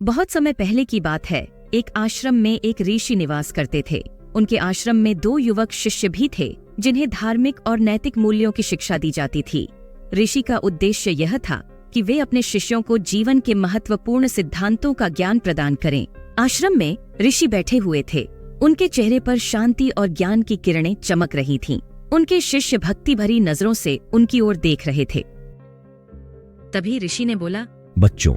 बहुत समय पहले की बात है। एक आश्रम में एक ऋषि निवास करते थे। उनके आश्रम में 2 युवक शिष्य भी थे जिन्हें धार्मिक और नैतिक मूल्यों की शिक्षा दी जाती थी। ऋषि का उद्देश्य यह था कि वे अपने शिष्यों को जीवन के महत्वपूर्ण सिद्धांतों का ज्ञान प्रदान करें। आश्रम में ऋषि बैठे हुए थे। उनके चेहरे पर शांति और ज्ञान की किरणें चमक रही थीं। उनके शिष्य भक्ति भरी नजरों से उनकी ओर देख रहे थे। तभी ऋषि ने बोला, बच्चों,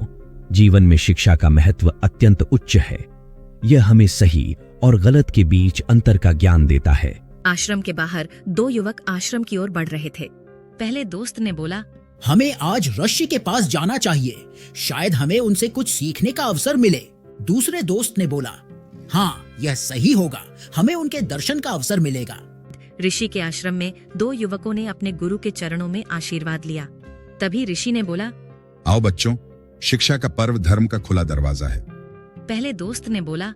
जीवन में शिक्षा का महत्व अत्यंत उच्च है। यह हमें सही और गलत के बीच अंतर का ज्ञान देता है। आश्रम के बाहर 2 युवक आश्रम की ओर बढ़ रहे थे। पहले दोस्त ने बोला, हमें आज ऋषि के पास जाना चाहिए, शायद हमें उनसे कुछ सीखने का अवसर मिले। दूसरे दोस्त ने बोला, हाँ, यह सही होगा, हमें उनके दर्शन का अवसर मिलेगा। ऋषि के आश्रम में 2 युवकों ने अपने गुरु के चरणों में आशीर्वाद लिया। तभी ऋषि ने बोला, आओ बच्चों, शिक्षा का पर्व धर्म का खुला दरवाजा है। पहले दोस्त ने बोला,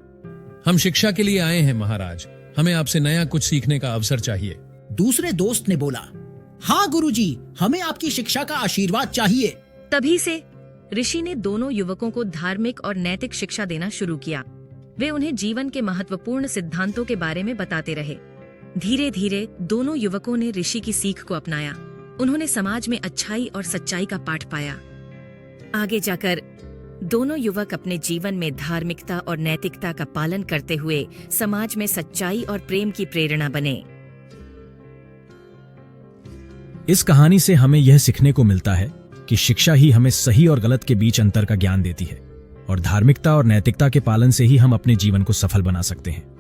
हम शिक्षा के लिए आए हैं महाराज, हमें आपसे नया कुछ सीखने का अवसर चाहिए। दूसरे दोस्त ने बोला, हाँ गुरुजी, हमें आपकी शिक्षा का आशीर्वाद चाहिए। तभी से ऋषि ने दोनों युवकों को धार्मिक और नैतिक शिक्षा देना शुरू किया। वे उन्हें जीवन के महत्वपूर्ण सिद्धांतों के बारे में बताते रहे। धीरे धीरे दोनों युवकों ने ऋषि की सीख को अपनाया। उन्होंने समाज में अच्छाई और सच्चाई का पाठ पाया। आगे जाकर दोनों युवक अपने जीवन में धार्मिकता और नैतिकता का पालन करते हुए समाज में सच्चाई और प्रेम की प्रेरणा बने। इस कहानी से हमें यह सीखने को मिलता है कि शिक्षा ही हमें सही और गलत के बीच अंतर का ज्ञान देती है और धार्मिकता और नैतिकता के पालन से ही हम अपने जीवन को सफल बना सकते हैं।